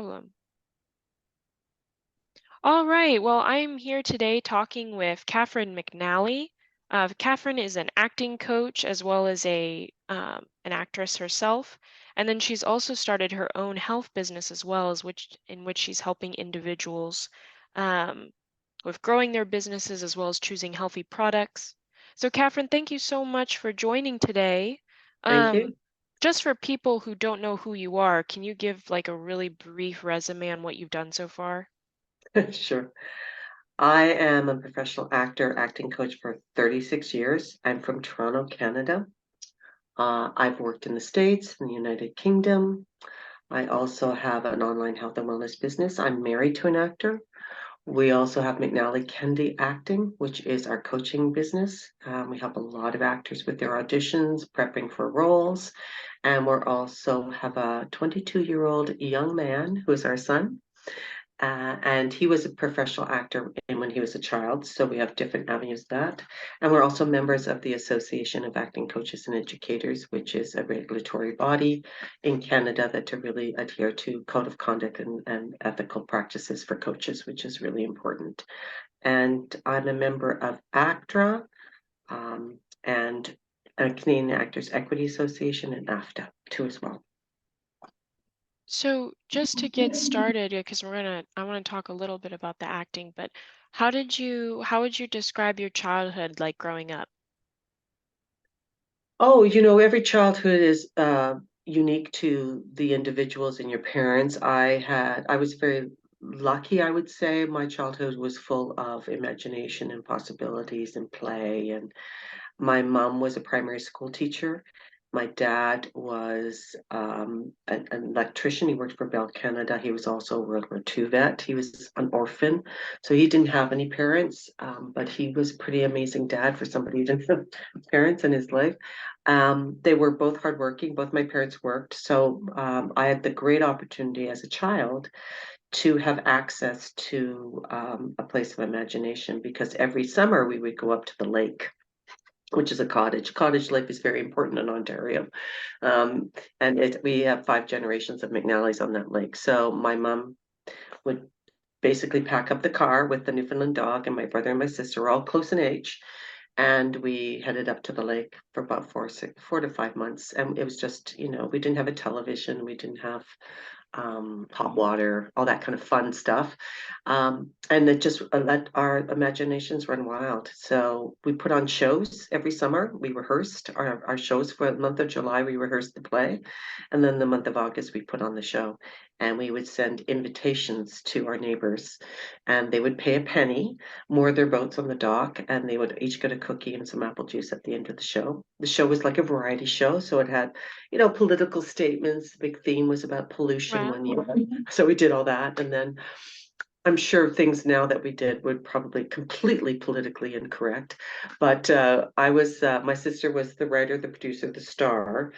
problem. All right, well, I'm here today talking with Catherine McNally. Catherine is an acting coach as well as an actress herself, and then she's also started her own health business as well, in which she's helping individuals um, with growing their businesses as well as choosing healthy products. So, Catherine, thank you so much for joining today. Thank Um, you. just for people who don't know who you are, can you give like a really brief resume on what you've done so far? Sure. I am a professional actor, acting coach for 36 years. I'm from Toronto, Canada. I've worked in the States, in the United Kingdom. I also have an online health and wellness business. I'm married to an actor. We also have McNally Kendi Acting, which is our coaching business. We help a lot of actors with their auditions, prepping for roles. And we're also have a 22-year-old young man who is our son. And he was a professional actor when he was a child. So we have different avenues of that. And we're also members of the Association of Acting Coaches and Educators, which is a regulatory body in Canada that to really adhere to code of conduct and ethical practices for coaches, which is really important. And I'm a member of ACTRA and Canadian Actors Equity Association and AFTA too as well. So just to get started, because I want to talk a little bit about the acting, but how would you describe your childhood like growing up? Oh, every childhood is unique to the individuals and your parents. I was very lucky, I would say. My childhood was full of imagination and possibilities and play. And my mom was a primary school teacher. My dad was an electrician. He worked for Bell Canada. He was also a World War II vet. He was an orphan, so he didn't have any parents, but he was a pretty amazing dad for somebody who didn't have parents in his life. They were both hardworking. Both my parents worked, so I had the great opportunity as a child to have access to a place of imagination because every summer we would go up to the lake, which is a cottage. Cottage life is very important in Ontario. Um, and we have 5 generations of McNally's on that lake. So my mom would basically pack up the car with the Newfoundland dog, and my brother and my sister were all close in age. And we headed up to the lake for about 4 to 5 months. And it was just, we didn't have a television. We didn't have hot water, all that kind of fun stuff. And it just let our imaginations run wild. So we put on shows every summer. We rehearsed our shows for the month of July. We rehearsed the play. And then the month of August, we put on the show. And we would send invitations to our neighbors. And they would pay a penny, moor their boats on the dock, and they would each get a cookie and some apple juice at the end of the show. The show was like a variety show. So it had political statements. The big theme was about pollution one Wow. year. So we did all that. And then I'm sure things now that we did would probably completely politically incorrect. But my sister was the writer, the producer, the star,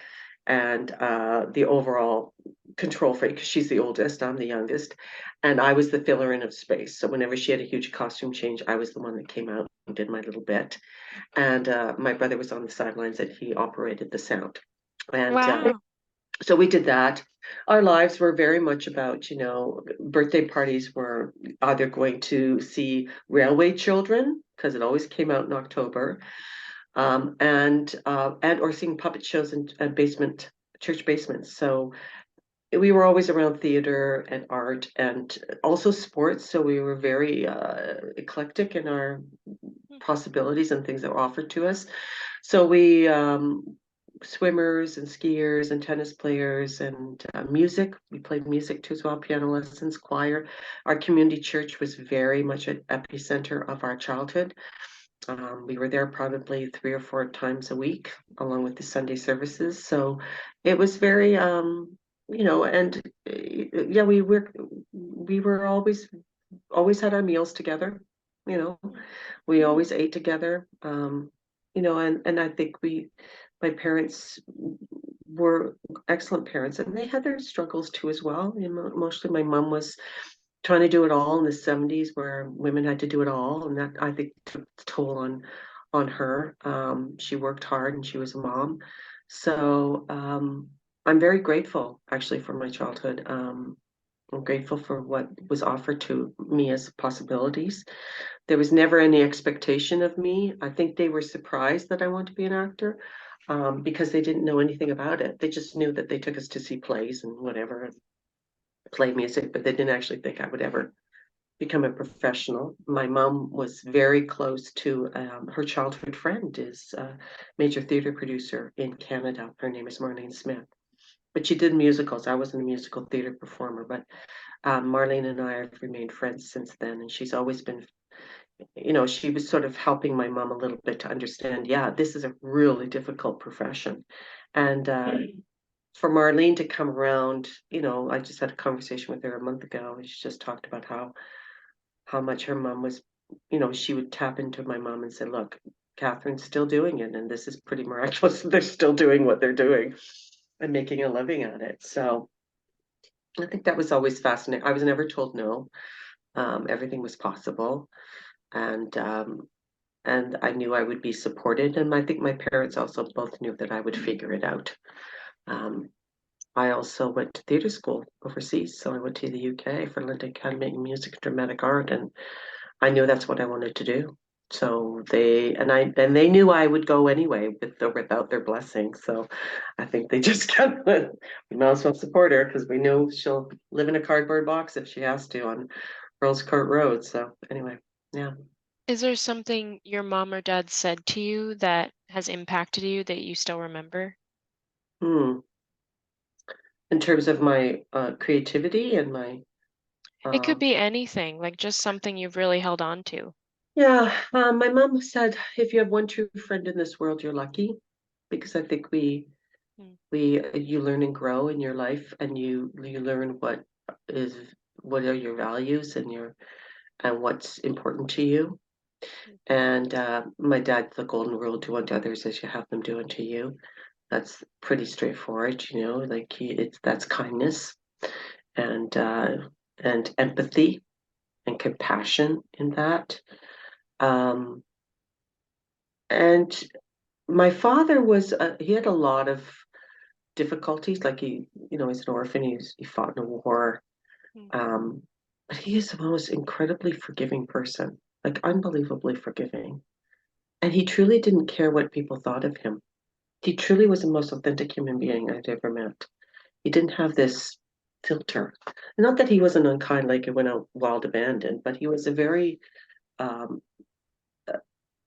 and the overall control freak because she's the oldest, I'm the youngest. And I was the filler in of space. So whenever she had a huge costume change, I was the one that came out and did my little bit. And my brother was on the sidelines and he operated the sound. And Wow. so we did that. Our lives were very much about, birthday parties were either going to see Railway Children, because it always came out in October, and or seeing puppet shows in church basements. So we were always around theater and art and also sports. So we were very eclectic in our possibilities and things that were offered to us. So we swimmers and skiers and tennis players and music. We played music too as well, piano lessons, choir. Our community church was very much an epicenter of our childhood. We were there probably 3 or 4 times a week, along with the Sunday services. So it was very, and yeah, we were always had our meals together. You know, we always ate together. And I think my parents were excellent parents, and they had their struggles too as well. Mostly my mom was trying to do it all in the 70s, where women had to do it all, and that I think took its toll on her. She worked hard, and she was a mom, so I'm very grateful actually for my childhood. I'm grateful for what was offered to me as possibilities. There was never any expectation of me. I think they were surprised that I wanted to be an actor, because they didn't know anything about it. They just knew that they took us to see plays and whatever, and play music, but they didn't actually think I would ever become a professional. My mom was very close to, her childhood friend is a major theater producer in Canada. Her name is Marlene Smith. But she did musicals. I wasn't a musical theater performer, but Marlene and I have remained friends since then. And she's always been, she was sort of helping my mom a little bit to understand, yeah, this is a really difficult profession. And for Marlene to come around, I just had a conversation with her a month ago, and she just talked about how much her mom was, she would tap into my mom and say, look, Catherine's still doing it, and this is pretty miraculous. They're still doing what they're doing and making a living at it. So I think that was always fascinating. I was never told no. Everything was possible, and I knew I would be supported. And I think my parents also both knew that I would figure it out. Um, I also went to theater school overseas, so I went to the UK for London Academy of Music and Dramatic Art, and I knew that's what I wanted to do. So they knew I would go anyway with or without their blessing. So I think they just kind of we might as well support her because we know she'll live in a cardboard box if she has to on Earl's Court Road. So anyway, yeah. Is there something your mom or dad said to you that has impacted you that you still remember? Hmm. In terms of my creativity and my It could um, be anything, like just something you've really held on to. yeah, my mom said if you have one true friend in this world, you're lucky, because I think Mm, you learn and grow in your life, and you learn is what are your values and what's important to you. mhm, And my dad's the golden rule: do unto others as you have them do unto you. That's pretty straightforward, like it's that's kindness and empathy and compassion in that. um and my father was he had a lot of difficulties, like he's an orphan. He fought in a war. mm, Um, but he is the most incredibly forgiving person, like unbelievably forgiving. And he truly didn't care what people thought of him. He truly was the most authentic human being I'd ever met. He didn't have this filter. Not that he wasn't unkind, like he went out wild abandoned, but he was a very um,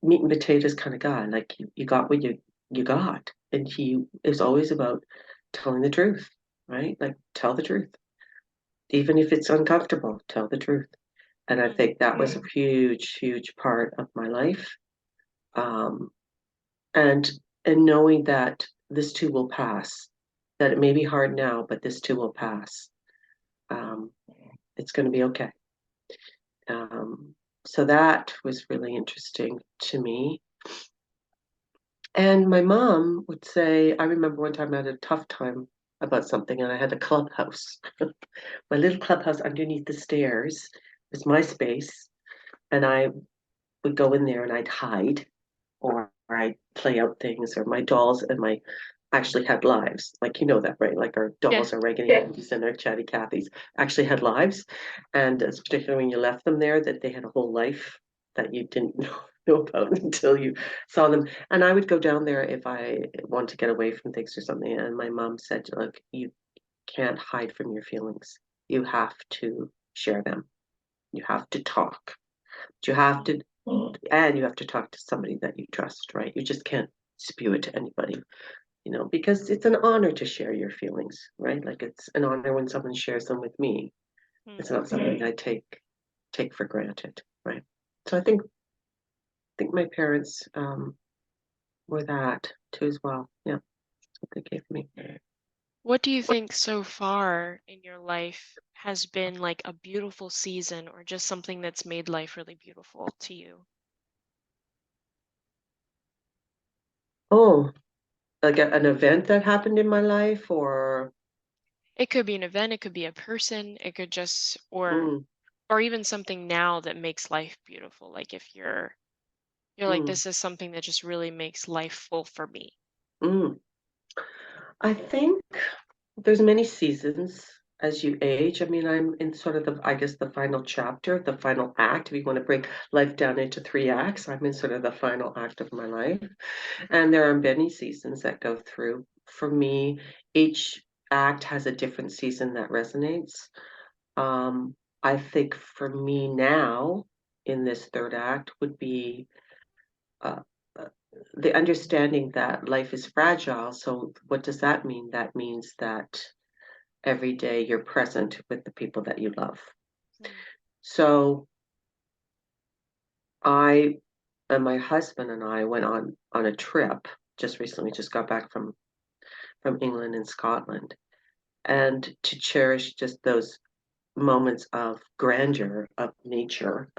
meat and potatoes kind of guy. Like you got what you got, and he is always about telling the truth, right? Like tell the truth, even if it's uncomfortable. Tell the truth. And I mm, think that was a huge, huge part of my life. Um, and knowing that this too will pass, that it may be hard now, but this too will pass. mm. Um, it's going to be okay. Um, so that was really interesting to me. And my mom would say, I remember one time I had a tough time about something, and I had a clubhouse. My little clubhouse underneath the stairs was my space, and I would go in there and I'd hide, or I'd play out things, or my dolls and my actually had lives. Like, that, right? Like our Yeah. dolls, our Reagan Yankees and our Chatty Cathys actually had lives. And it's particularly when you left them there, that they had a whole life that you didn't know about until you saw them. And I would go down there if I wanted to get away from things or something. And my mom said, look, you can't hide from your feelings. You have to share them. You have to talk. You have Mm, to, and you have to talk to somebody that you trust, right? You just can't spew it to anybody, because it's an honor to share your feelings, right? Like it's an honor when someone shares them with me. mm. It's not something I take for granted, right? So I think my parents were that too as well. Yeah, that's what they gave me. What do you think so far in your life has been like a beautiful season or just something that's made life really beautiful to you? Oh, like an event that happened in my life, or It could be an event, it could be a person, it could just mm, or even something now that makes life beautiful. Like if you're like mm, this is something that just really makes life full for me. mm. I think there's many seasons. as you age. I mean, I'm in sort of I guess, the final chapter, the final act. If you want to break life down into three acts, I'm in sort of the final act of my life. And there are many seasons that go through. For me, each act has a different season that resonates. Um, I think for me now, in this third act, would be uh, uh, the understanding that life is fragile. So, what does that mean? That means that every day you're present with the people that you love. Mm, So, I and my husband and I went on a trip just recently. Just got back from England and Scotland, and to cherish just those moments of grandeur of nature.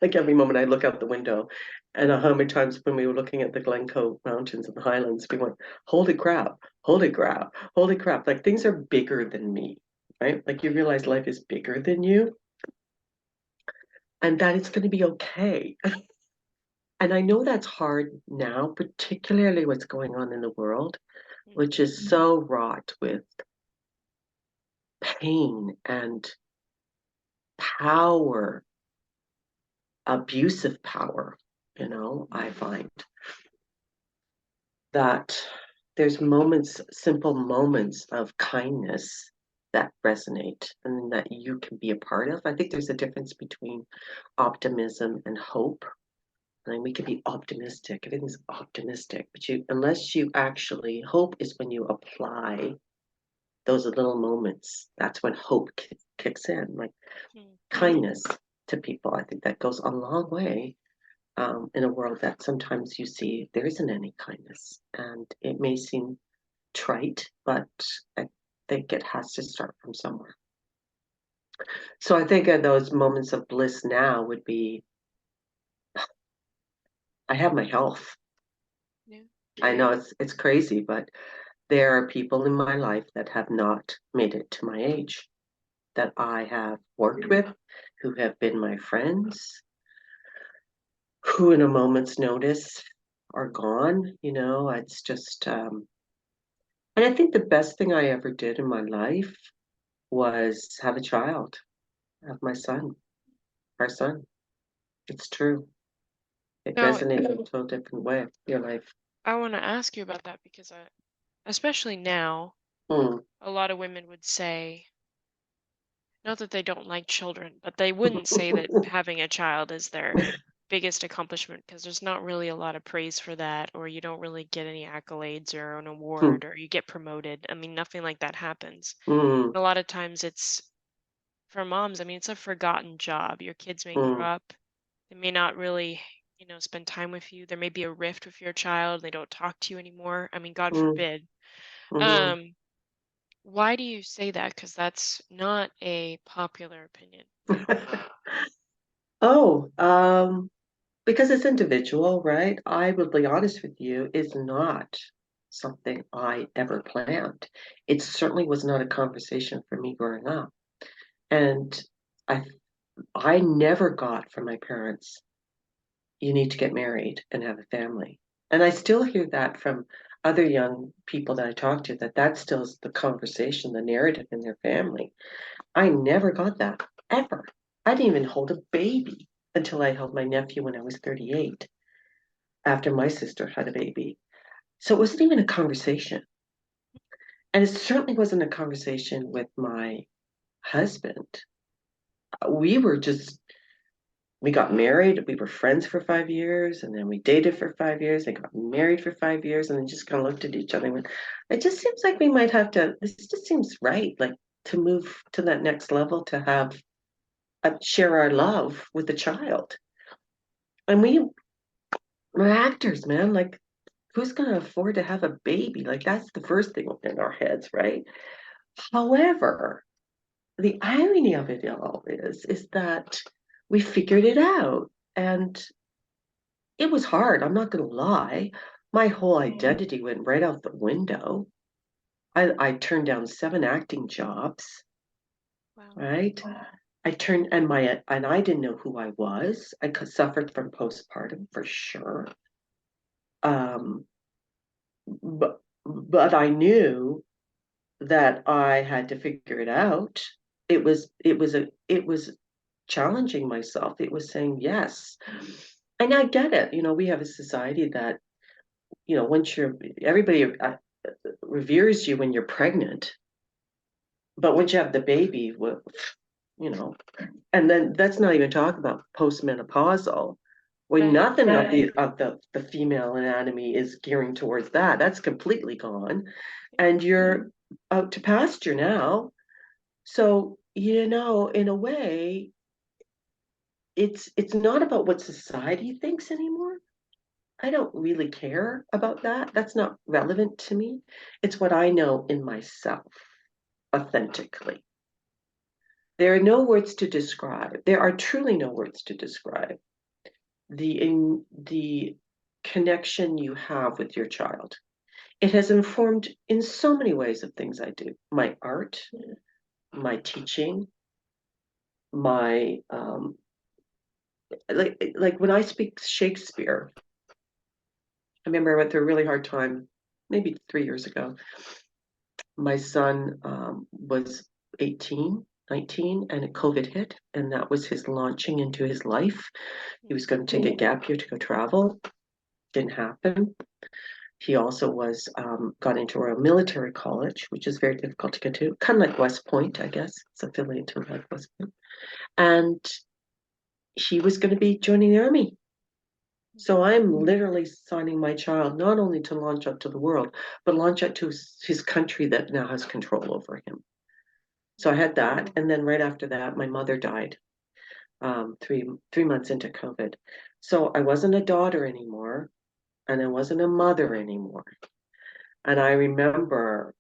Like every moment I look out the window, and how many times when we were looking at the Glencoe Mountains and the Highlands, we went, "Holy crap! Holy crap! Holy crap!" Like things are bigger than me, right? Like you realize life is bigger than you, and that it's going to be okay. And I know that's hard now, particularly what's going on in the world, mm, which is so wrought with pain and power, abusive power. I find that there's moments, simple moments of kindness that resonate and that you can be a part of. I think there's a difference between optimism and hope. I mean, we can be optimistic, everything's optimistic, but unless you actually, hope is when you apply those little moments. That's when hope kicks in, like mm. kindness to people. I think that goes a long way in a world that sometimes you see there isn't any kindness. And it may seem trite, but I think it has to start from somewhere. So I think of those moments of bliss now would be I have my health. Yeah. I know it's crazy, but there are people in my life that have not made it to my age that I have worked with, who have been my friends, who in a moment's notice are gone. It's just and I think the best thing I ever did in my life was have a child, have my son, our son. It's true. It Now, resonates in a total different way. Your life. I want to ask you about that because especially now, Mm. a lot of women would say, not that they don't like children, but they wouldn't say that having a child is their biggest accomplishment because there's not really a lot of praise for that, or you don't really get any accolades or an Mm. award, or you get promoted. I mean, nothing like that happens. Mm. And a lot of times it's for moms, I mean, it's a forgotten job. Your kids may grow Mm. up, they may not really, spend time with you. There may be a rift with your child. They don't talk to you anymore. I mean, God Mm. forbid. Mm. Um, why do you say that? Because that's not a popular opinion. Oh, because it's individual, right? I will be honest with you, is not something I ever planned. It certainly was not a conversation for me growing up. And I I never got from my parents, you need to get married and have a family. And I still hear that from other young people that I talk to, that still is the conversation, the narrative in their family. I never got that, ever. I didn't even hold a baby until I held my nephew when I was 38, after my sister had a baby. So it wasn't even a conversation. And it certainly wasn't a conversation with my husband. We were just we got married. We were friends for 5 years, and then we dated for 5 years. And got married for 5 years, and then just kind of looked at each other and went, "It just seems like we might have to. This just seems right, like to move to that next level, to have share our love with the child." And we're actors, man. Like, who's gonna afford to have a baby? Like, that's the first thing in our heads, right? However, the irony of it all is that we figured it out, and it was hard, I'm not gonna lie. My whole identity went right out the window. I turned down 7 acting jobs, Wow. right? And I didn't know who I was. Suffered from postpartum for sure. Um, but I knew that I had to figure it out. It was challenging myself. It was saying yes. And I get it. We have a society that, once everybody reveres you when you're pregnant, but once you have the baby, well, you know, and then that's not even talk about postmenopausal, when Right. nothing of the female anatomy is gearing towards that. That's completely gone. And you're out to pasture now. So, in a way, it's not about what society thinks anymore. I don't really care about that. That's not relevant to me. It's what I know in myself authentically. There are no words to describe. There are truly no words to describe the connection you have with your child. It has informed in so many ways of things I do. My art, my teaching, my like when I speak Shakespeare. I remember I went through a really hard time, maybe 3 years ago. My son was 18, 19, and COVID hit, and that was his launching into his life. He was going to take a gap year to go travel. Didn't happen. He also was got into a military college, which is very difficult to get to, kind of like West Point, I guess. It's affiliated to like West Point. And he was going to be joining the army. So I'm literally signing my child not only to launch out to the world, but launch out to his country that now has control over him. So I had that, and then right after that, my mother died 3 months into COVID. So I wasn't a daughter anymore, and I wasn't a mother anymore. And I remember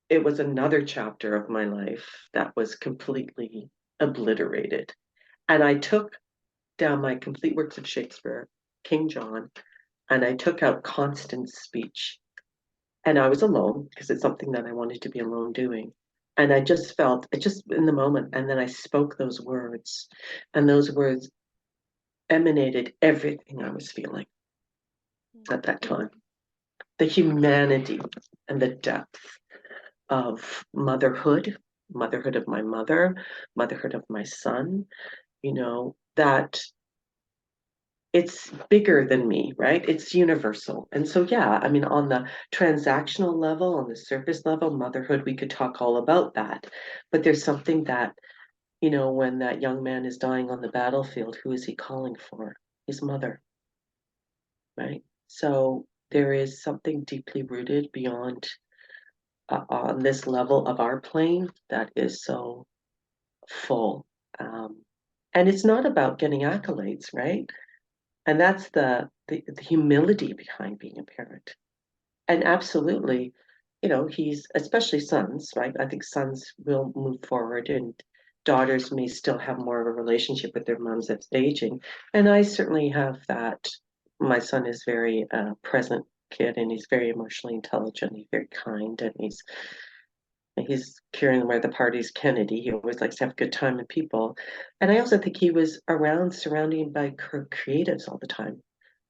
it was another chapter of my life that was completely obliterated. And I took down my complete works of Shakespeare, King John, and I took out Constance speech. And I was alone because it's something that I wanted to be alone doing. And I just felt it just in the moment. And then I spoke those words, and those words emanated everything I was feeling at that time. The humanity and the depth of motherhood of my mother, motherhood of my son, that it's bigger than me, right? It's universal. And so, yeah, I mean, on the transactional level, on the surface level, motherhood, we could talk all about that. But there's something that, when that young man is dying on the battlefield, who is he calling for? His mother, right? So there is something deeply rooted beyond on this level of our plane that is so full. Um, and it's not about getting accolades, right? And that's the humility behind being a parent. And absolutely, he's especially sons, right? I think sons will move forward and daughters may still have more of a relationship with their moms that's aging. And I certainly have that. My son is very present kid and he's very emotionally intelligent. He's very kind and he's carrying where the party's Kennedy. He always likes to have a good time with people. And I also think he was around surrounding by creatives all the time,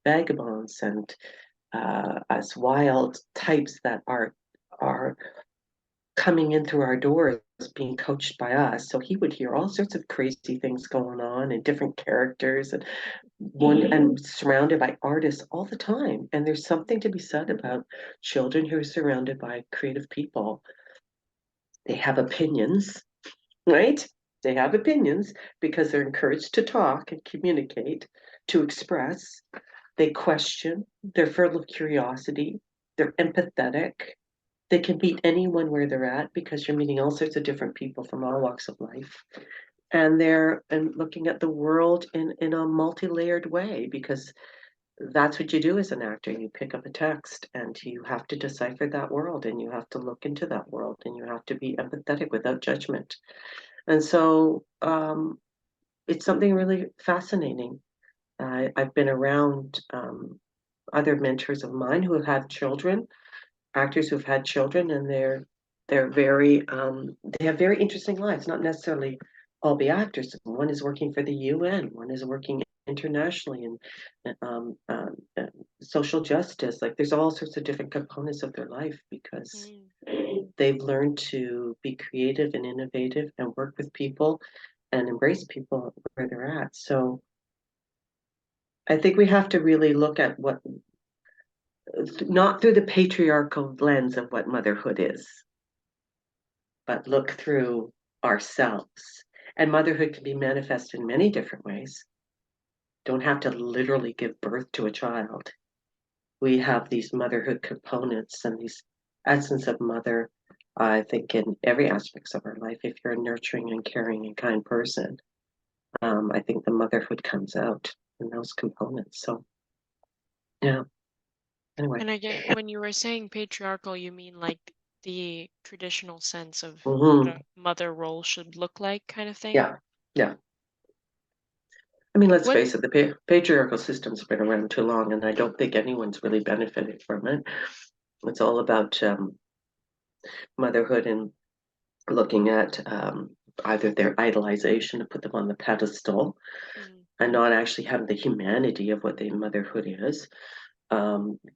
vagabonds and as wild types that are coming in through our doors being coached by us. So he would hear all sorts of crazy things going on and different characters and surrounded by artists all the time. And there's something to be said about children who are surrounded by creative people. They have opinions, right? They have opinions because they're encouraged to talk and communicate, to express. They question, they're full of curiosity, they're empathetic. They can meet anyone where they're at because you're meeting all sorts of different people from all walks of life. And they're looking at the world in a multi-layered way because that's what you do as an actor. You pick up a text and you have to decipher that world and you have to look into that world and you have to be empathetic without judgment. And so it's something really fascinating. I've been around other mentors of mine who have had children, actors who've had children, and they're very they have very interesting lives. Not necessarily all be actors. One is working for the UN. One is working internationally in um, um, uh, social justice. Like there's all sorts of different components of their life because Mm. they've learned to be creative and innovative and work with people and embrace people where they're at. So I think we have to really look at what, not through the patriarchal lens of what motherhood is, but look through ourselves. And motherhood can be manifested in many different ways. Don't have to literally give birth to a child. We have these motherhood components and these essence of mother, I think, in every aspects of our life. If you're a nurturing and caring and kind person, I think the motherhood comes out in those components. So yeah, anyway. And I get when you were saying patriarchal, you mean like the traditional sense of what Hmm. a mother role should look like, kind of thing? Yeah, yeah. I mean, let's What? face it, the patriarchal system's been around too long, and I don't think anyone's really benefited from it. It's all about motherhood and looking at either their idolization to put them on the pedestal Mm, and not actually having the humanity of what the motherhood is,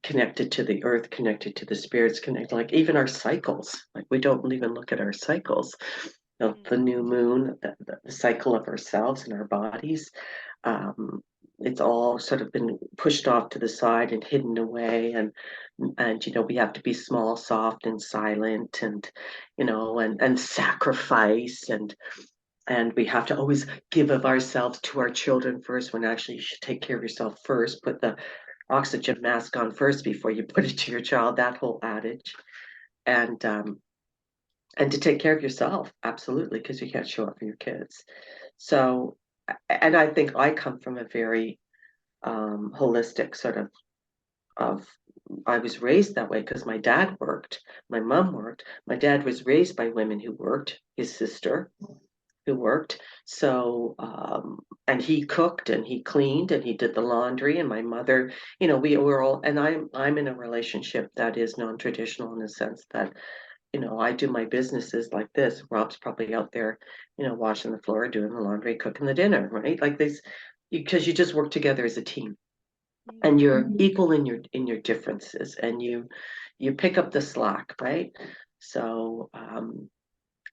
connected to the earth, connected to the spirits, connected, like even our cycles. Like we don't even look at our cycles. mm, The new moon, the cycle of ourselves and our bodies. Um, it's all sort of been pushed off to the side and hidden away, and we have to be small, soft, and silent, and and sacrifice, and we have to always give of ourselves to our children first, when actually you should take care of yourself first. Put the oxygen mask on first before you put it to your child. That whole adage, and to take care of yourself, absolutely, because you can't show up for your kids. So, and I think I come from a very holistic sort of I was raised that way because my dad worked, my mom worked. My dad was raised by women who worked, his sister who worked. So, and he cooked and he cleaned and he did the laundry. And my mother, we were all, and I'm in a relationship that is non-traditional in the sense that, I do my businesses like this. Rob's probably out there, washing the floor, doing the laundry, cooking the dinner, right? Like this, because you just work together as a team, mm. and you're equal in your differences, and you pick up the slack, right? So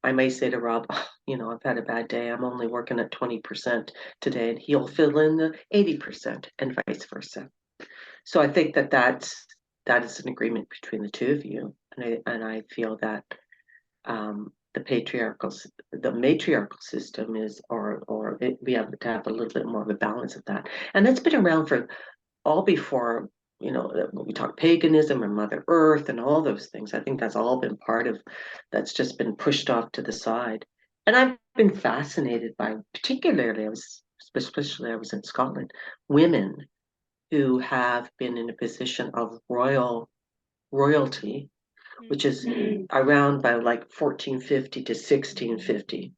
I may say to Rob, "Oh, I've had a bad day. I'm only working at 20% today," and he'll fill in the 80%, and vice versa. So I think that is an agreement between the two of you, and I feel that the matriarchal system is, we have to have a little bit more of a balance of that, and that's been around for all before, when we talk paganism and Mother Earth and all those things. I think that's all been part of, that's just been pushed off to the side. And I've been fascinated by, particularly, especially I was in Scotland, women who have been in a position of royalty, which Mm. is around by like 1450 to 1650,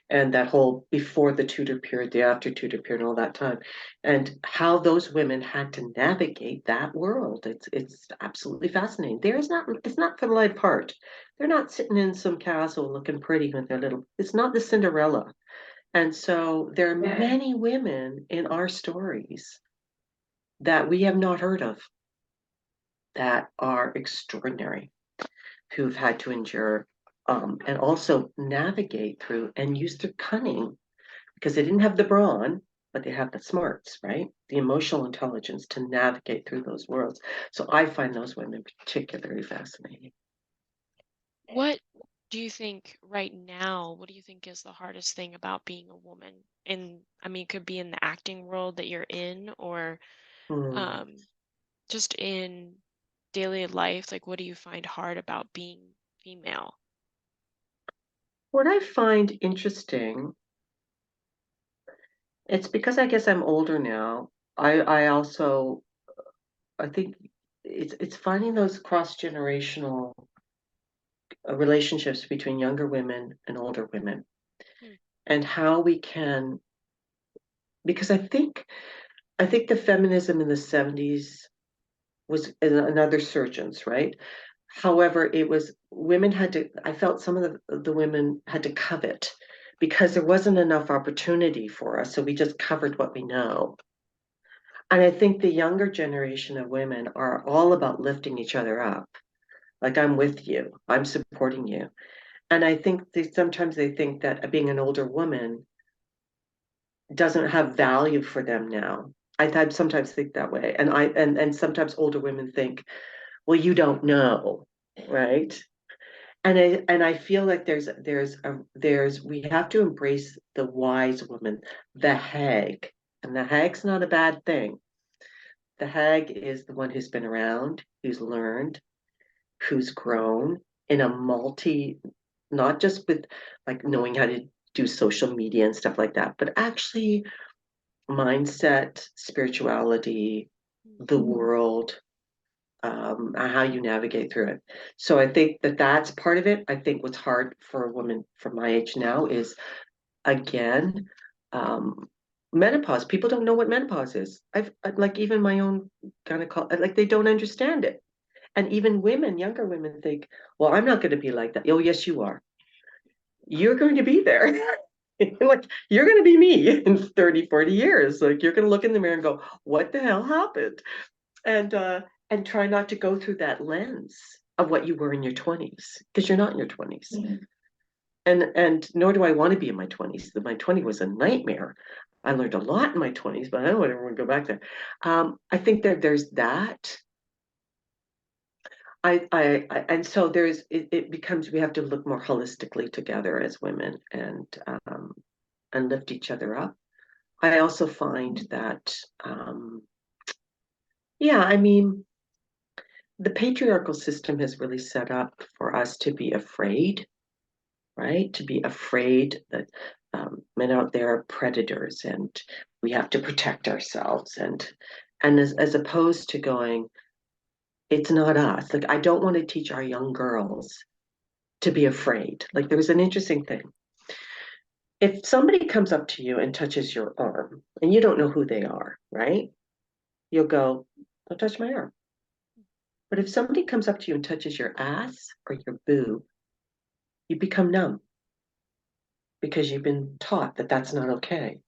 and that whole before the Tudor period, the after Tudor period, and all that time, and how those women had to navigate that world. It's absolutely fascinating. It's not for the light part. They're not sitting in some castle looking pretty with their little. It's not the Cinderella. And so there are many women in our stories that we have not heard of that are extraordinary, who've had to endure, and also navigate through and use their cunning, because they didn't have the brawn, but they have the smarts, right? The emotional intelligence to navigate through those worlds. So I find those women particularly fascinating. What do you think right now, what do you think is the hardest thing about being a woman? I mean, it could be in the acting world that you're in, or Hmm. um, just in daily life. Like, what do you find hard about being female? What I find interesting, it's because I guess I'm older now. I also, I think it's finding those cross generational relationships between younger women and older women, Hmm. and how we can, because I think the feminism in the 70s was another surgeons, right? However, it was women had to, I felt some of the women had to covet because there wasn't enough opportunity for us. So we just covered what we know. And I think the younger generation of women are all about lifting each other up. Like I'm with you, I'm supporting you. And I think sometimes they think that being an older woman doesn't have value for them now. I sometimes think that way, and and sometimes older women think, well, you don't know, right? And I feel like there's we have to embrace the wise woman, the hag, and the hag's not a bad thing. The hag is the one who's been around, who's learned, who's grown in a multi, not just with like knowing how to do social media and stuff like that, but actually mindset, spirituality, the world, how you navigate through it. So I think that that's part of it. I think what's hard for a woman from my age now is, again, um, menopause. People don't know what menopause is. Like even my own gynecology, like they don't understand it. And even women, younger women think, well, I'm not going to be like that. Oh, yes, you are. You're going to be there. Like you're going to be me in 30, 40 years. Like you're going to look in the mirror and go, what the hell happened? And try not to go through that lens of what you were in your 20s, because you're not in your 20s. And nor do I want to be in my 20s. My 20s was a nightmare. I learned a lot in my 20s, but I don't ever want to go back there. I think that there's that. And so it becomes we have to look more holistically together as women and lift each other up. I also find that, yeah, I mean, the patriarchal system has really set up for us to be afraid, right? To be afraid that men out there are predators and we have to protect ourselves. And as opposed to going, it's not us. Like, I don't want to teach our young girls to be afraid. Like, there was an interesting thing. If somebody comes up to you and touches your arm and you don't know who they are, right? You'll go, don't touch my arm. But if somebody comes up to you and touches your ass or your boob, you become numb because you've been taught that that's not okay.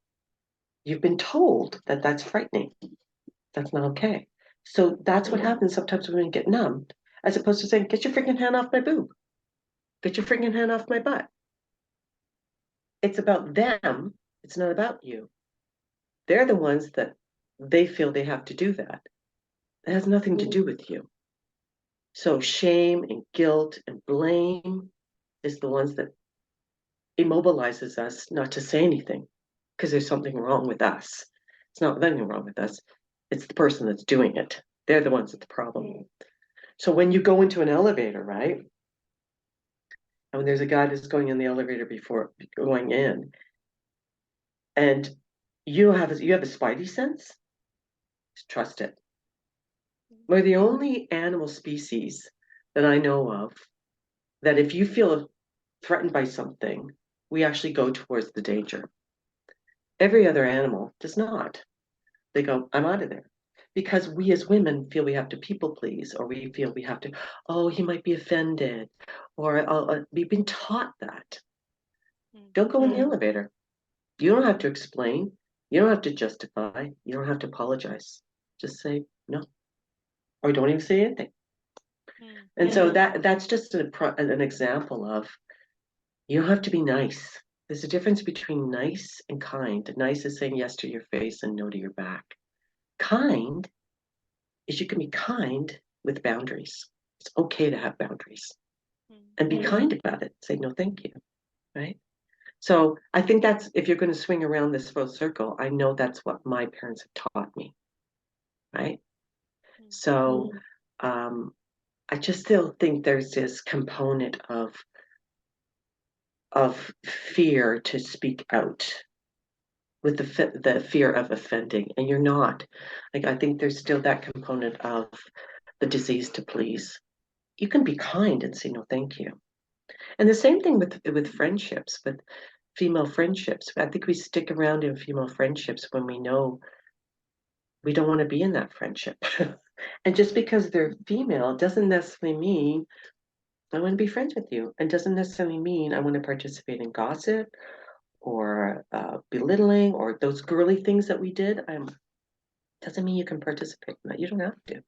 You've been told that that's frightening. That's not okay. So that's what happens sometimes when we get numbed, as opposed to saying, get your freaking hand off my boob, get your freaking hand off my butt. It's about them. It's not about you. They're the ones that they feel they have to do that. It has nothing to do with you. So shame and guilt and blame is the ones that immobilizes us not to say anything because there's something wrong with us. It's not anything wrong with us. It's the person that's doing it. They're the ones that's the problem. So when you go into an elevator, right? And when there's a guy that's going in the elevator before going in, and you have a spidey sense, trust it. We're the only animal species that I know of that if you feel threatened by something, we actually go towards the danger. Every other animal does not. They go, I'm out of there. Because we as women feel we have to people please, or we feel we have to, oh, he might be offended, or we've been taught that. Don't go in the elevator. You don't have to explain. You don't have to justify. You don't have to apologize. Just say no, or don't even say anything. And so that's just an example of you don't have to be nice. There's a difference between nice and kind. Nice is saying yes to your face and no to your back. Kind is you can be kind with boundaries. It's okay to have boundaries and be kind about it. Say no, thank you. Right. So I think that's if you're going to swing around this full circle, I know that's what my parents have taught me. Right. So I just still think there's this component of fear to speak out with the fear of offending, and you're not. Like I think there's still that component of the disease to please. You can be kind and say no, thank you. And the same thing with friendships, with female friendships. I think we stick around in female friendships when we know we don't want to be in that friendship. And just because they're female doesn't necessarily mean I want to be friends with you, and doesn't necessarily mean I want to participate in gossip or belittling or those girly things that we did. Doesn't mean you can participate in that. You don't have to.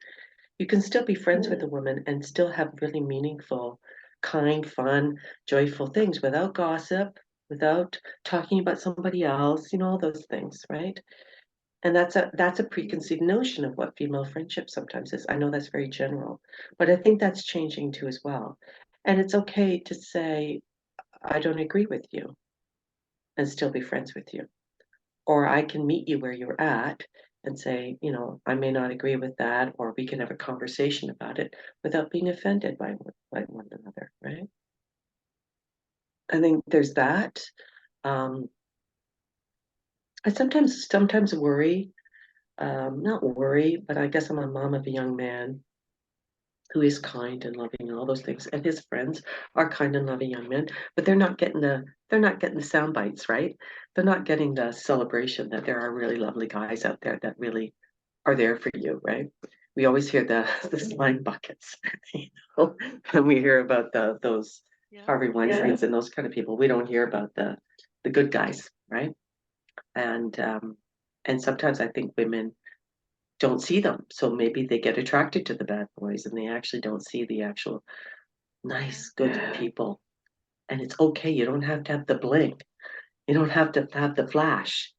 You can still be friends with a woman and still have really meaningful, kind, fun, joyful things without gossip, without talking about somebody else, all those things, right? And that's a preconceived notion of what female friendship sometimes is. I know that's very general, but I think that's changing too as well. And it's okay to say, I don't agree with you and still be friends with you. Or I can meet you where you're at and say, I may not agree with that, or we can have a conversation about it without being offended by one another, right? I think there's that. Um, I sometimes worry, not worry, but I guess I'm a mom of a young man who is kind and loving and all those things, and his friends are kind and loving young men, but they're not getting the sound bites, right? They're not getting the celebration that there are really lovely guys out there that really are there for you, right? We always hear the the slime buckets, you know, and we hear about those Yeah. Harvey Weinsteins and those kind of people. We don't hear about the good guys, right? And and sometimes I think women don't see them, so maybe they get attracted to the bad boys, and they actually don't see the actual Yeah. nice, good people. And it's okay. You don't have to have the bling. You don't have to have the flash.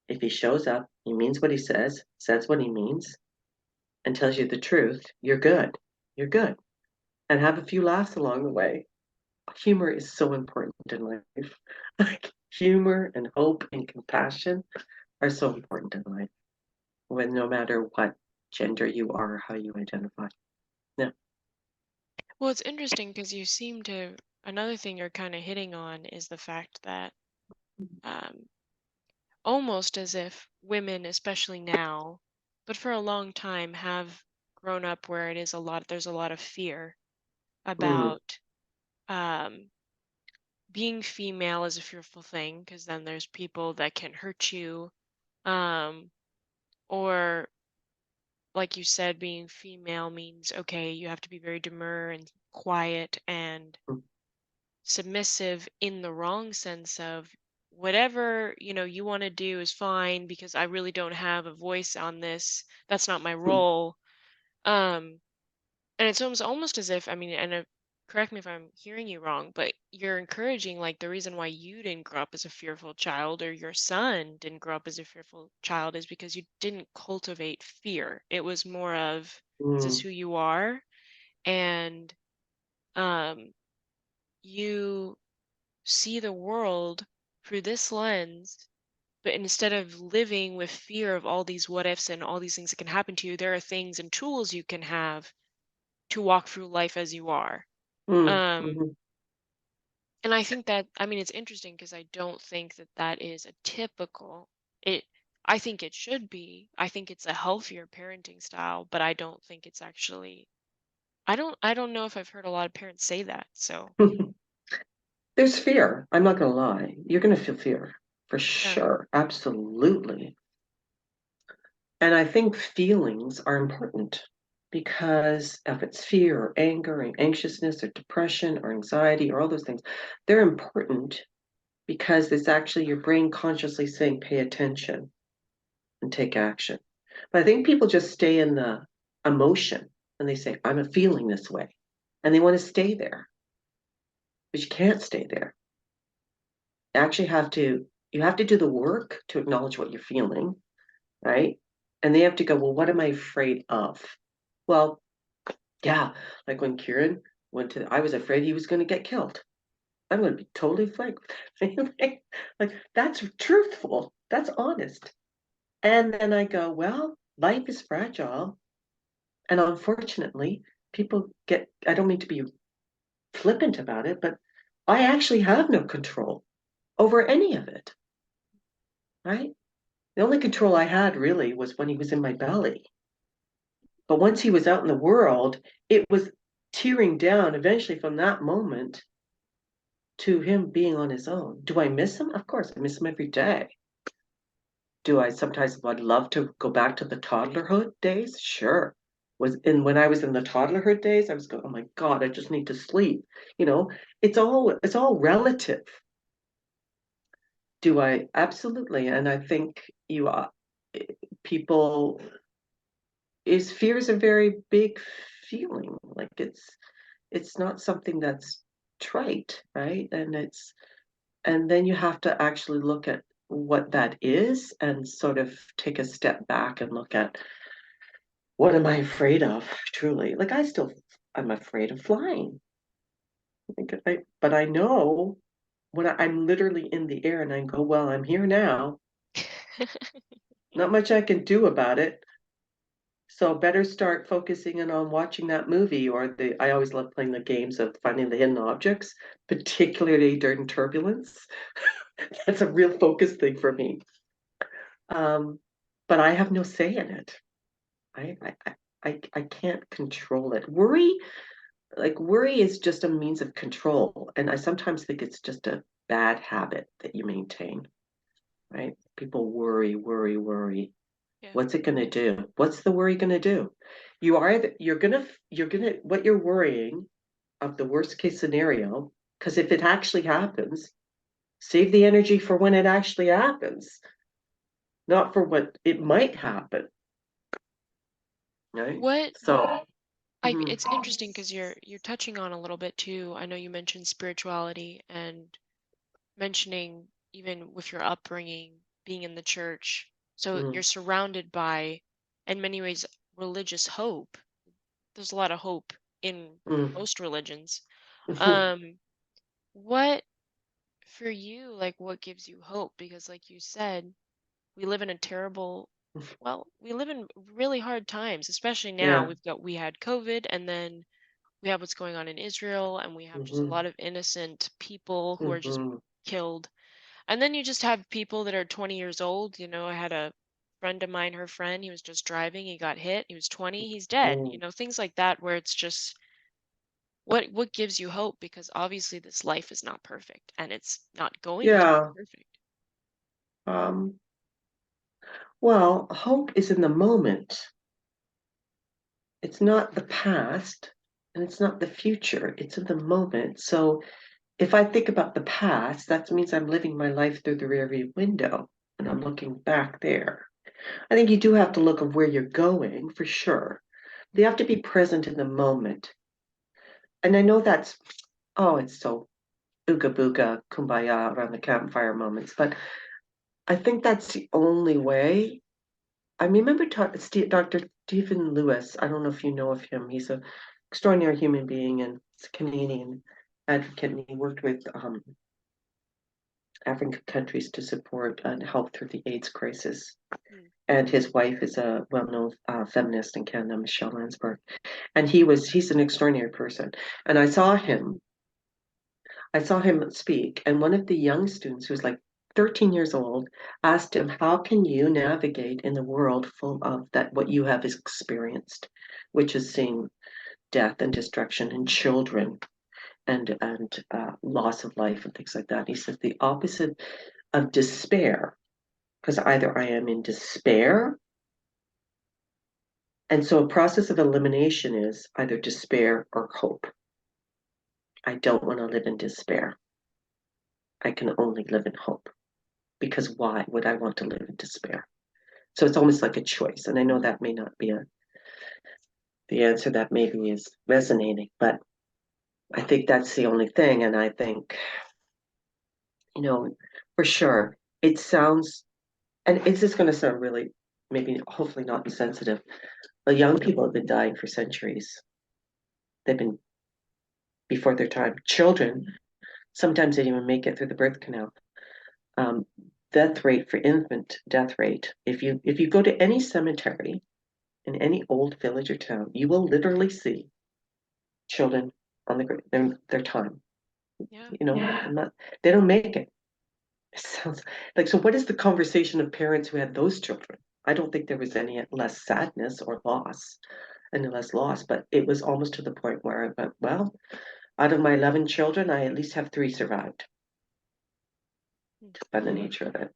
If he shows up, he means what he says what he means, and tells you the truth, you're good. You're good. And have a few laughs along the way. Humor is so important in life. Like humor and hope and compassion are so important in life, when no matter what gender you are or how you identify. Yeah. Well, it's interesting because you seem to, another thing you're kind of hitting on is the fact that um, almost as if women, especially now, but for a long time, have grown up where there's a lot of fear Mm, about um, being female is a fearful thing because then there's people that can hurt you. Um, or, like you said, being female means, okay, you have to be very demure and quiet and mm, submissive in the wrong sense of whatever you want to do is fine because I really don't have a voice on this, that's not my mm, role. um and it's almost as if, I mean, and correct me if I'm hearing you wrong, but you're encouraging like the reason why you didn't grow up as a fearful child or your son didn't grow up as a fearful child is because you didn't cultivate fear. It was more of, this is mm, who you are. And um you see the world through this lens, but instead of living with fear of all these what ifs and all these things that can happen to you, there are things and tools you can have to walk through life as you are. mm, Um, mhm, and I think that, I mean, it's interesting because I don't think that that is a typical, it, I think it should be. I think it's a healthier parenting style, but I don't think it's actually, I don't know if I've heard a lot of parents say that. So, mhm. There's fear. I'm not going to lie. You're going to feel fear for yeah. sure. Absolutely. And I think feelings are important because if it's fear or anger or anxiousness or depression or anxiety or all those things, they're important because it's actually your brain consciously saying, pay attention and take action. But I think people just stay in the emotion and they say, I'm a feeling this way. And they want to stay there, but you can't stay there. You actually you have to do the work to acknowledge what you're feeling, right? And they have to go, well, what am I afraid of? Well, yeah, like when Kieran I was afraid he was going to get killed. I'm going to be totally frank. Like, that's truthful. That's honest. And then I go, well, life is fragile. And unfortunately, I don't mean to be flippant about it, but I actually have no control over any of it, right? The only control I had really was when he was in my belly. But once he was out in the world, it was tearing down eventually from that moment to him being on his own. Do I miss him? Of course, I miss him every day. Do I sometimes would love to go back to the toddlerhood days? Sure. When I was in the toddlerhood days, I was going, oh my God, I just need to sleep. You know, it's all relative. Do I? Absolutely. And I think people is fear is a very big feeling. Like it's not something that's trite, right? And then you have to actually look at what that is and sort of take a step back and look at what am I afraid of, truly. Like I'm afraid of flying. But I know when I'm literally in the air and I go, well, I'm here now. Not much I can do about it. So better start focusing in on watching that movie or I always love playing the games of finding the hidden objects, particularly during turbulence. That's a real focus thing for me. Um, but I have no say in it. I can't control it. Worry is just a means of control, and I sometimes think it's just a bad habit that you maintain, right? People worry, worry, worry. Yeah. What's it going to do? What's the worry going to do? You're going to what you're worrying of the worst case scenario, because if it actually happens, save the energy for when it actually happens, not for what it might happen, right? What So, I mhm, it's interesting because you're touching on a little bit too. I know you mentioned spirituality and mentioning even with your upbringing, being in the church. So mm, you're surrounded by, in many ways, religious hope. There's a lot of hope in mm, most religions. mhm, Um, what for you, like what gives you hope? Because like you said, we live in a terrible, well, we live in really hard times, especially now. yeah, We had COVID, and then we have what's going on in Israel, and we have just a mhm, lot of innocent people who are just mhm, killed. And then you just have people that are 20 years old. I had a friend of mine, her friend, he was just driving, he got hit, he was 20, he's dead. mm. Things like that where it's just what gives you hope because obviously this life is not perfect and it's not going to be Yeah. perfect. Um, well, hope is in the moment. It's not the past and it's not the future. It's in the moment. So if I think about the past, that means I'm living my life through the rearview window and I'm looking back there. I think you do have to look at where you're going for sure. You have to be present in the moment. And I know oh, it's so ooga booga, kumbaya around the campfire moments, but I think that's the only way. I remember Dr. Stephen Lewis. I don't know if you know of him. He's an extraordinary human being and he's a Canadian advocate, and he worked with African countries to support and help through the AIDS crisis. Mm, And his wife is a well-known feminist in Canada, Michelle Landsberg. And he's an extraordinary person. And I saw him speak, and one of the young students who was like 13 years old asked him, how can you navigate in the world full of that what you have experienced, which is seeing death and destruction and children and loss of life and things like that. He says the opposite of despair, because either I am in despair, and so a process of elimination is either despair or hope. I don't want to live in despair. I can only live in hope. Because why would I want to live in despair? So it's almost like a choice. And I know that may not be the answer that maybe is resonating, but I think that's the only thing. And I think, you know, for sure, it sounds, and it's just going to sound really, maybe hopefully not insensitive, but young people have been dying for centuries. They've been before their time. Children, sometimes they didn't even make it through the birth canal. Um, death rate for infant death rate. If you go to any cemetery in any old village or town, you will literally see children on their time. yeah. I'm not, they don't make it. It sounds like, so what is the conversation of parents who had those children? I don't think there was any less sadness or loss, any less loss, but it was almost to the point where I went, well, out of my 11 children, I at least have three survived Mm, by the nature of it.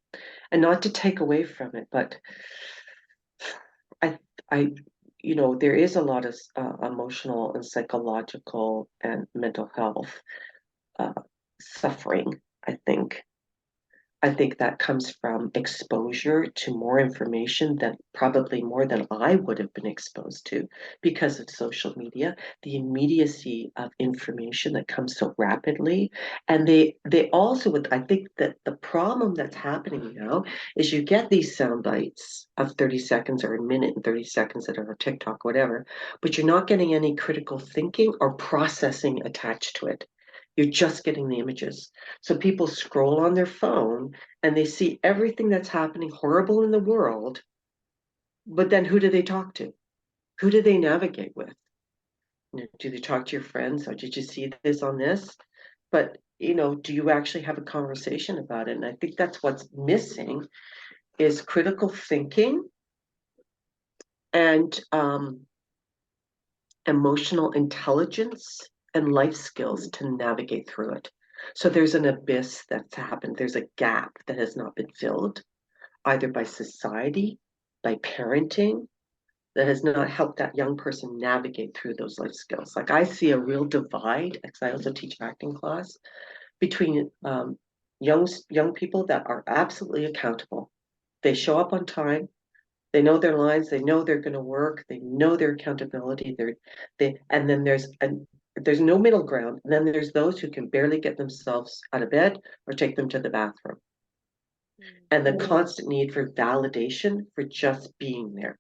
And not to take away from it, but I, I, there is a lot of emotional and psychological and mental health uh, suffering, I think. I think that comes from exposure to more information that probably more than I would have been exposed to because of social media, the immediacy of information that comes so rapidly. And they also would, I think that the problem that's happening now is you get these sound bites of 30 seconds or a minute and 30 seconds that are on TikTok, whatever, but you're not getting any critical thinking or processing attached to it. You're just getting the images. So people scroll on their phone and they see everything that's happening horrible in the world, but then who do they talk to? Who do they navigate with? Do they talk to your friends? Or did you see this on this? But do you actually have a conversation about it? And I think that's what's missing is critical thinking and emotional intelligence and life skills to navigate through it. So there's an abyss that's happened. There's a gap that has not been filled either by society, by parenting, that has not helped that young person navigate through those life skills. Like I see a real divide, because I also teach acting class, between young people that are absolutely accountable. They show up on time. They know their lines. They know they're going to work. They know their accountability. And then there's no middle ground. And then there's those who can barely get themselves out of bed or take them to the bathroom. Mm. And the constant need for validation for just being there.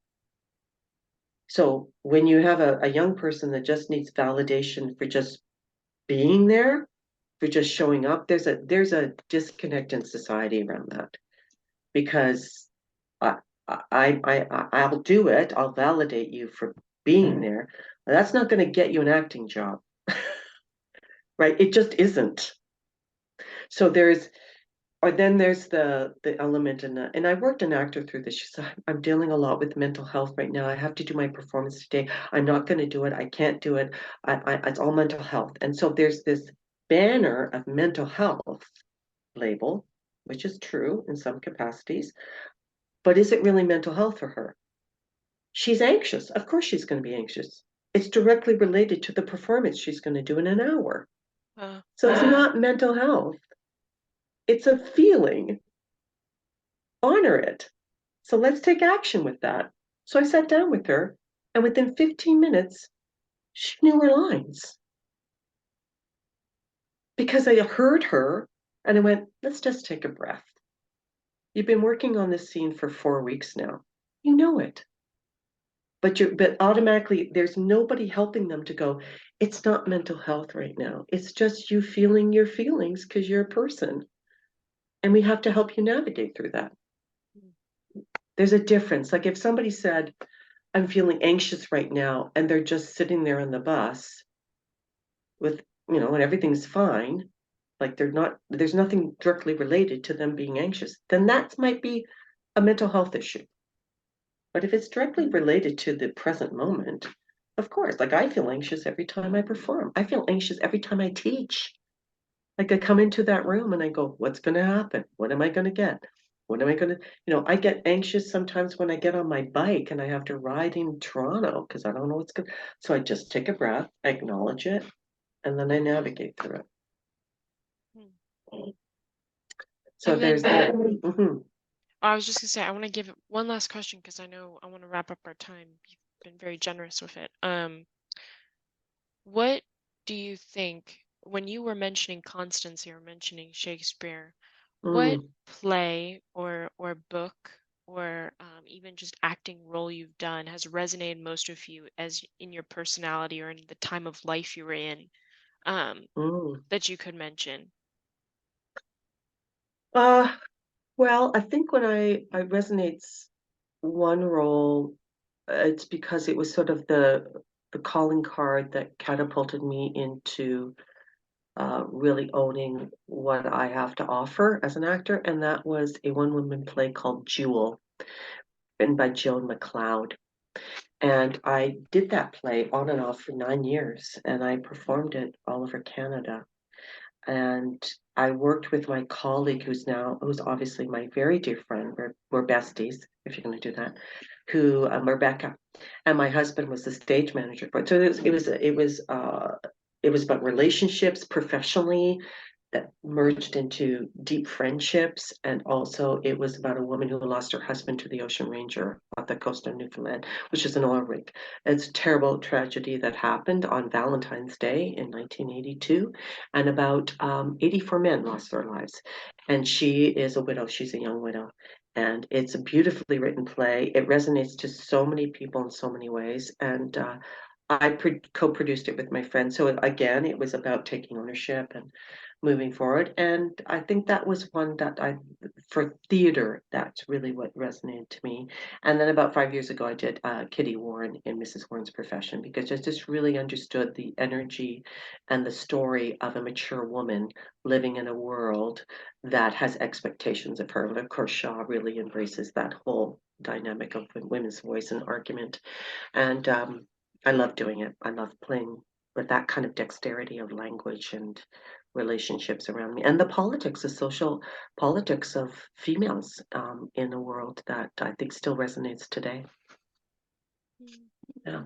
So when you have a young person that just needs validation for just being there, for just showing up, there's a disconnect in society around that because I, I'll do it. I'll validate you for being there. But that's not going to get you an acting job, right? It just isn't. So then there's the element and I worked an actor through this. She said, I'm dealing a lot with mental health right now. I have to do my performance today. I'm not going to do it. I can't do it. It's all mental health. And so there's this banner of mental health label, which is true in some capacities, but is it really mental health for her? She's anxious. Of course she's going to be anxious. It's directly related to the performance she's going to do in an hour. Uh, So it's not mental health. It's a feeling. Honor it. So let's take action with that. So I sat down with her, and within 15 minutes, she knew her lines because I heard her and I went, let's just take a breath. You've been working on this scene for 4 weeks now. You know it. But automatically there's nobody helping them to go, it's not mental health right now. It's just you feeling your feelings because you're a person. And we have to help you navigate through that. There's a difference. Like if somebody said, I'm feeling anxious right now, and they're just sitting there on the bus with, and everything's fine, like there's nothing directly related to them being anxious, then that might be a mental health issue. But if it's directly related to the present moment, of course, like I feel anxious every time I perform. I feel anxious every time I teach. Like I come into that room and I go, what's going to happen? What am I going to get? What am I going to, I get anxious sometimes when I get on my bike and I have to ride in Toronto because I don't know what's going to, so I just take a breath, acknowledge it, and then I navigate through it. mm. So And there's then that. Mhm. I was just gonna say I want to give one last question because I know I want to wrap up our time. You've been very generous with it. What do you think when you were mentioning Constance, you were mentioning Shakespeare? What Mm, play or book or even just acting role you've done has resonated most with you as in your personality or in the time of life you were in mm. that you could mention? Uh, well, I think when I resonates one role, it's because it was sort of the calling card that catapulted me into really owning what I have to offer as an actor, and that was a one-woman play called Jewel, written by Joan McLeod. And I did that play on and off for 9 years, and I performed it all over Canada. And I worked with my colleague who's obviously my very dear friend. We're besties, if you're going to do that. Who Rebecca, and my husband was the stage manager for it. So it was about relationships professionally, that merged into deep friendships, and also it was about a woman who lost her husband to the ocean ranger off the coast of Newfoundland, which is an oil rig. It's a terrible tragedy that happened on Valentine's Day in 1982, and about 84 men lost their lives. And she is a widow. She's a young widow. And it's a beautifully written play. It resonates to so many people in so many ways. And I co-produced it with my friend. So again, it was about taking ownership and moving forward. And I think that was one that for theater, that's really what resonated to me. And then about 5 years ago, I did Kitty Warren in Mrs. Warren's Profession, because I just really understood the energy and the story of a mature woman living in a world that has expectations of her. And of course, Shaw really embraces that whole dynamic of women's voice and argument. And I love doing it. I love playing with that kind of dexterity of language and relationships around me, and the politics, the social politics of females in a world that I think still resonates today. Mm. Yeah.